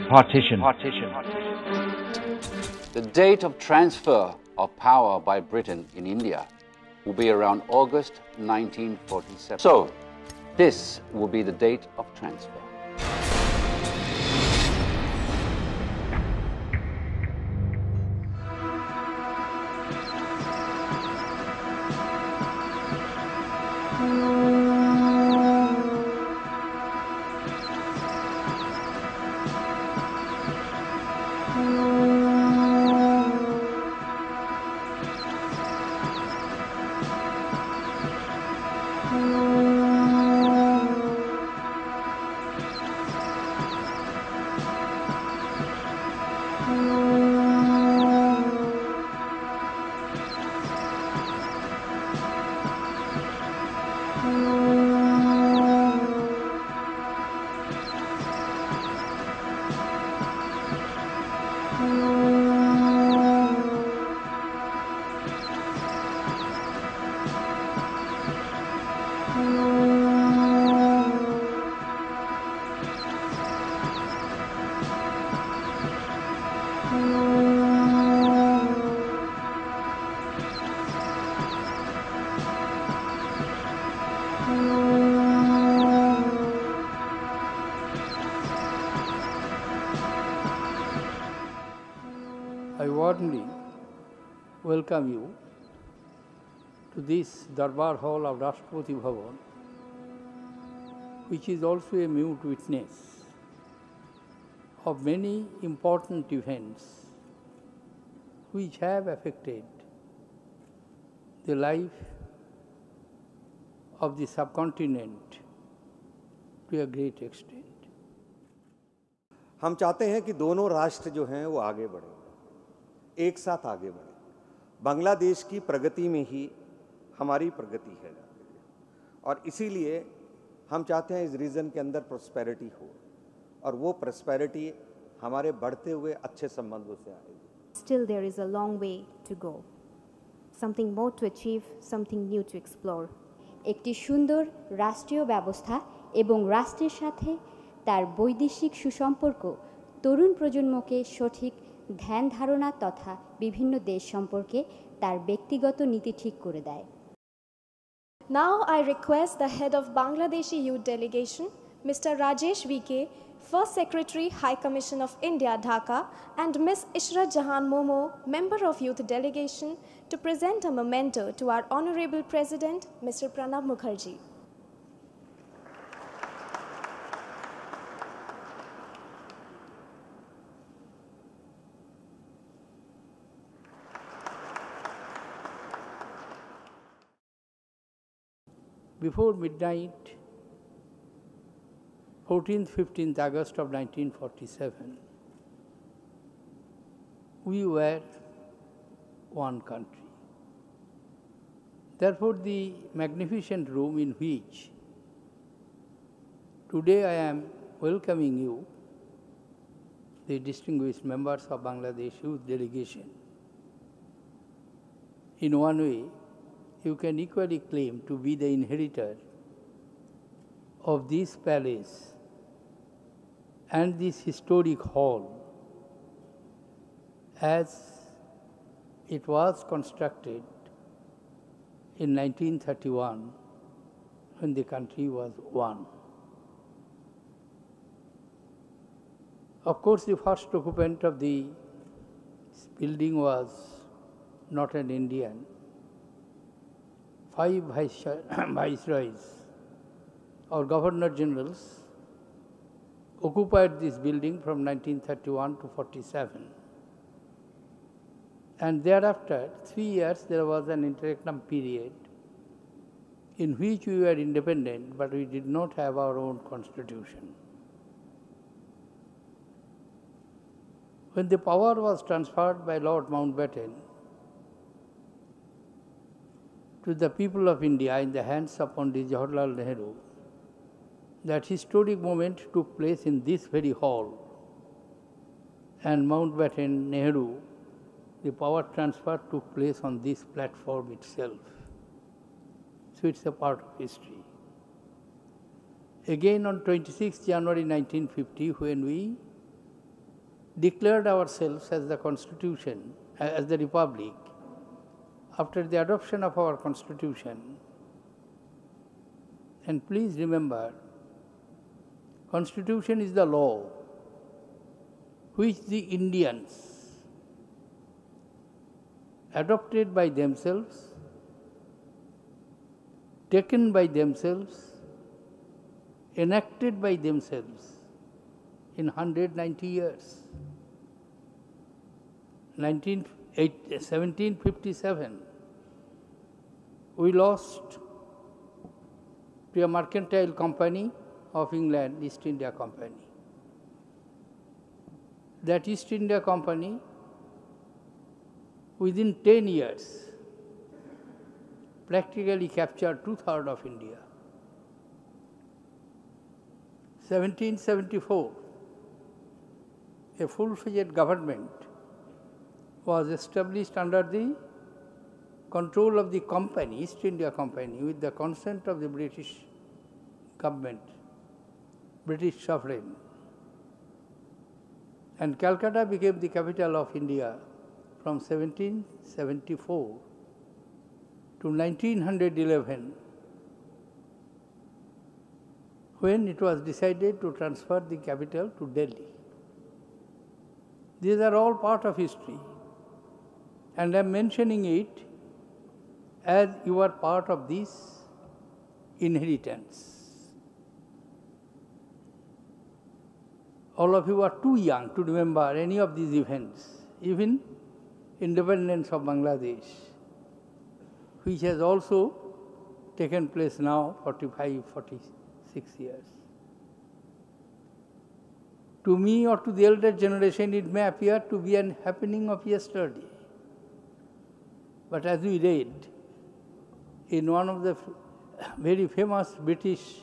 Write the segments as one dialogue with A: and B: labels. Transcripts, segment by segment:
A: Partition.
B: The date of transfer of power by Britain in India will be around August 1947. So, this will be the date of transfer.
C: I warmly welcome you to this Darbar Hall of Rastrapati Bhawan, which is also a mute witness of many important events which have affected the life of the subcontinent to a great extent.
D: हम चाहते हैं कि दोनों राष्ट्र जो हैं वो आगे बढ़े, एक साथ आगे बढ़े। बांग्लादेश की प्रगति में ही हमारी प्रगति है और इसीलिए हम चाहते हैं इस रीजन के अंदर प्रॉस्पेरिटी हो और वो प्रॉस्पेरिटी हमारे बढ़ते हुए अच्छे संबंधों से आएगी।
E: Still there is a long way to go. Something more to achieve, something new to explore. একটি সুন্দর রাষ্ট্রীয় ব্যবস্থা এবং রাষ্ট্রের সাথে তার বৈদেশিক সুসম্পর্ক তরুণ প্রজন্মকে সঠিক ধ্যান ধারণা তথা বিভিন্ন দেশ সম্পর্কে তার ব্যক্তিগত নীতি ঠিক করে দেয়।
F: Now I request the head of Bangladeshi Youth Delegation, Mr. Rajesh VK, First Secretary, High Commission of India, Dhaka, and Ms. Ishrat Jahan Momo, Member of Youth Delegation, to present a memento to our Honorable President, Mr. Pranab Mukherjee.
C: Before midnight, 14th, 15th August of 1947, we were one country. Therefore, the magnificent room in which today I am welcoming you, the distinguished members of Bangladesh Youth Delegation, in one way, you can equally claim to be the inheritor of this palace and this historic hall as it was constructed in 1931 when the country was one. Of course, the first occupant of the building was not an Indian. 5 viceroys or governor generals occupied this building from 1931 to 47. And thereafter, 3 years, there was an interim period in which we were independent, but we did not have our own constitution. When the power was transferred by Lord Mountbatten to the people of India in the hands of Pandit Jawaharlal Nehru, that historic moment took place in this very hall. And Mountbatten, Nehru, the power transfer took place on this platform itself. So it's a part of history. Again on 26 January 1950, when we declared ourselves as the Constitution, as the Republic, after the adoption of our Constitution. And please remember, Constitution is the law which the Indians adopted by themselves, taken by themselves, enacted by themselves in 190 years. 1757, we lost to a mercantile company of England, East India Company. That East India Company, within 10 years, practically captured 2/3 of India. 1774, a full-fledged government was established under the control of the company, East India Company, with the consent of the British government, British sovereign. And Calcutta became the capital of India from 1774 to 1911, when it was decided to transfer the capital to Delhi. These are all part of history, and I am mentioning it as you are part of this inheritance. All of you are too young to remember any of these events, even independence of Bangladesh, which has also taken place now 45, 46 years. To me or to the elder generation, it may appear to be an happening of yesterday. But as we read in one of the very famous British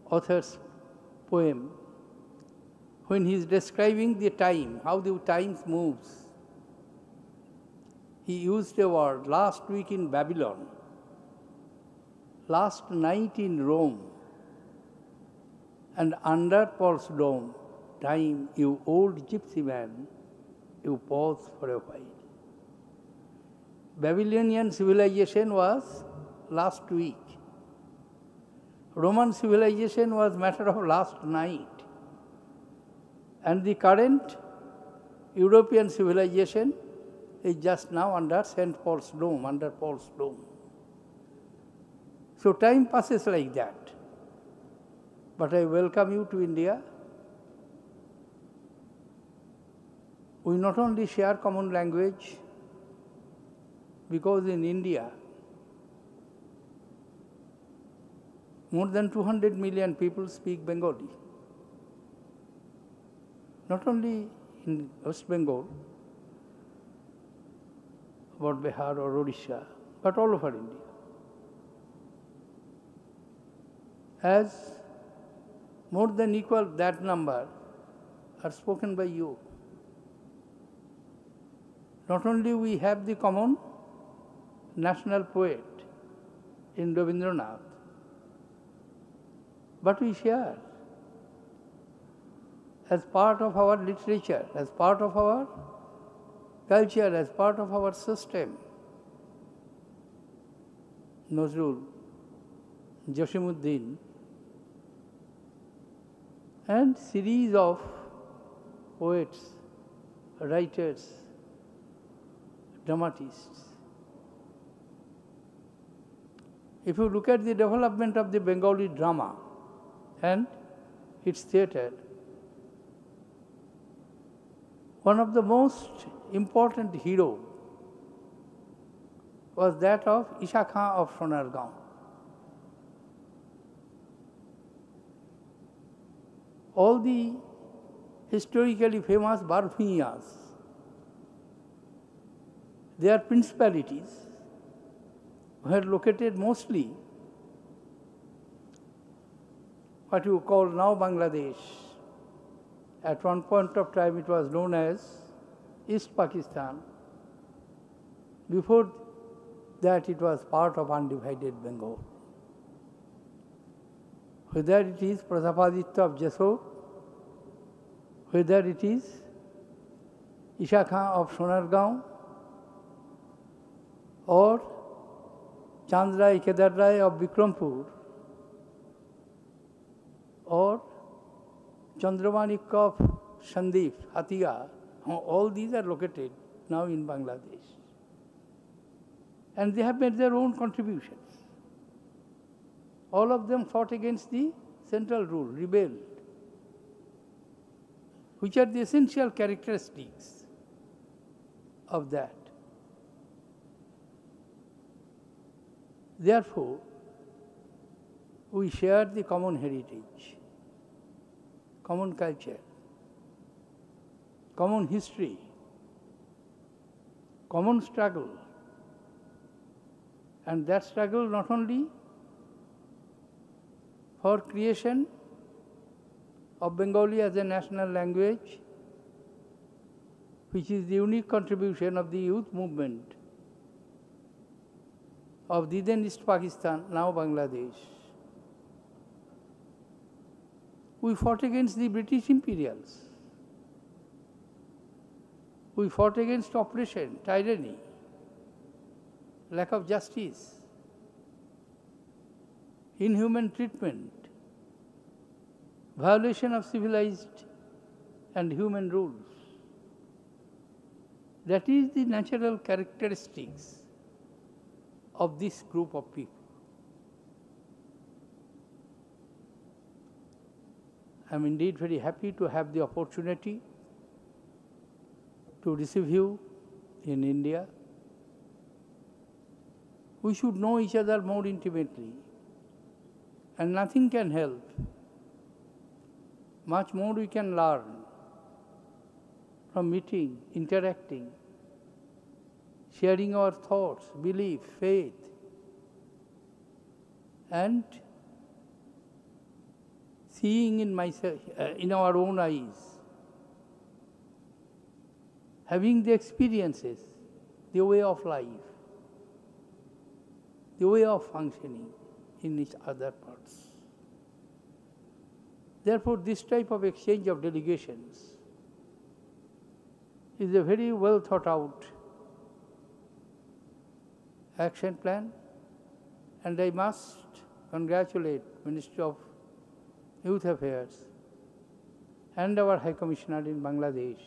C: author's poem, when he is describing the time, how the time moves, he used a word, last week in Babylon, last night in Rome, and under Paul's dome, time, you old gypsy man, you pause for a while. Babylonian civilization was last week. Roman civilization was matter of last night. And the current European civilization is just now under St. Paul's dome, under Paul's dome. So time passes like that. But I welcome you to India. We not only share common language, because in India, more than 200 million people speak Bengali. Not only in West Bengal, about Bihar or Odisha, but all over India. As more than equal that number are spoken by you. Not only we have the common national poet in Rabindranath, but we share as part of our literature, as part of our culture, as part of our system. Nazrul, Jasimuddin, and series of poets, writers, dramatists. If you look at the development of the Bengali drama and its theatre, one of the most important hero was that of Isha Khan of Sonargaon. All the historically famous Barbhuyas, their principalities were located mostly what you call now Bangladesh. At one point of time it was known as East Pakistan. Before that it was part of undivided Bengal. Whether it is Pratapaditya of Jessore, whether it is Isha Khan of Sonargaon, or Chand Rai Kedar Rai of Bikrampur, or Chandramanik of Sandeep, Hatia, all these are located now in Bangladesh. And they have made their own contributions. All of them fought against the central rule, rebelled, which are the essential characteristics of that. Therefore, we share the common heritage, common culture, common history, common struggle. And that struggle not only for creation of Bengali as a national language, which is the unique contribution of the youth movement of the then East Pakistan, now Bangladesh. We fought against the British imperials. We fought against oppression, tyranny, lack of justice, inhuman treatment, violation of civilized and human rules. That is the natural characteristics of this group of people. I am indeed very happy to have the opportunity to receive you in India. We should know each other more intimately, and nothing can help. Much more we can learn from meeting, interacting, sharing our thoughts, belief, faith, and seeing in our own eyes, having the experiences, the way of life, the way of functioning in each other parts. Therefore, this type of exchange of delegations is a very well thought out action plan, and I must congratulate Ministry of Youth Affairs and our High Commissioner in Bangladesh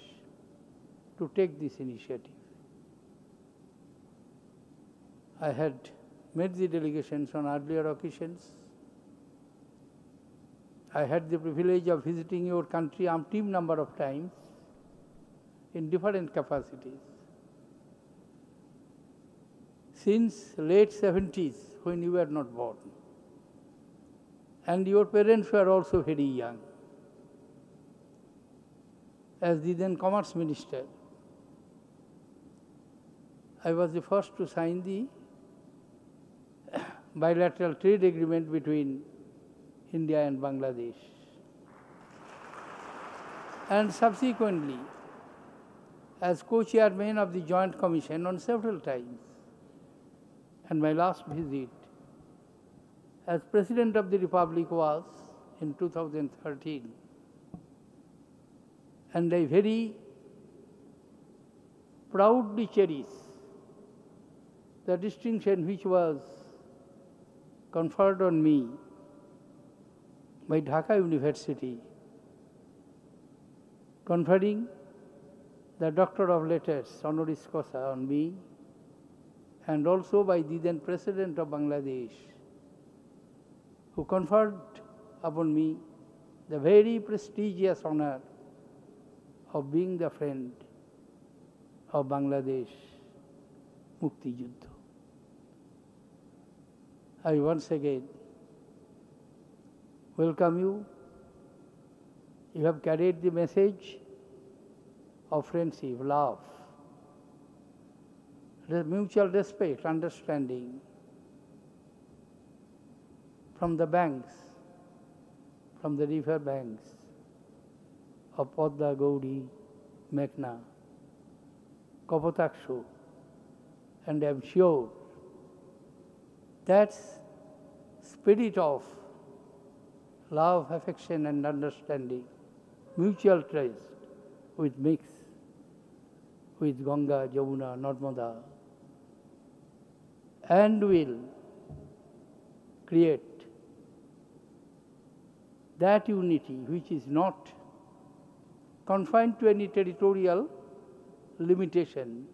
C: to take this initiative. I had met the delegations on earlier occasions. I had the privilege of visiting your country umpteen number of times in different capacities. Since late 70s, when you were not born. And your parents were also very young. As the then Commerce Minister, I was the first to sign the bilateral trade agreement between India and Bangladesh. And subsequently, as co-chairman of the Joint Commission on several times, and my last visit as President of the Republic was in 2013. And I very proudly cherish the distinction which was conferred on me by Dhaka University, conferring the Doctor of Letters honoris causa on me, and also by the then President of Bangladesh, who conferred upon me the very prestigious honor of being the friend of Bangladesh Mukti Yuddha. I once again welcome you. You have carried the message of friendship, love, mutual respect, understanding from the banks, from the river banks of Padma, Gauri, Meghna, Kapotakshu, and I am sure that spirit of love, affection and understanding, mutual trust, which makes with Ganga, Jamuna, Narmada, and will create that unity which is not confined to any territorial limitation,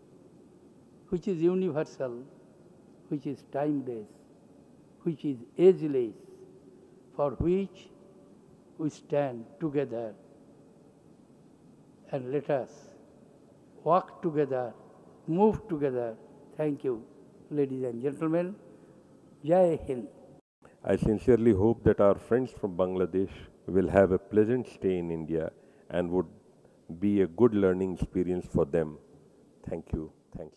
C: which is universal, which is timeless, which is ageless, for which we stand together. And let us walk together, move together. Thank you, ladies and gentlemen. Jai Hind.
A: I sincerely hope that our friends from Bangladesh will have a pleasant stay in India and would be a good learning experience for them. Thank you. Thanks.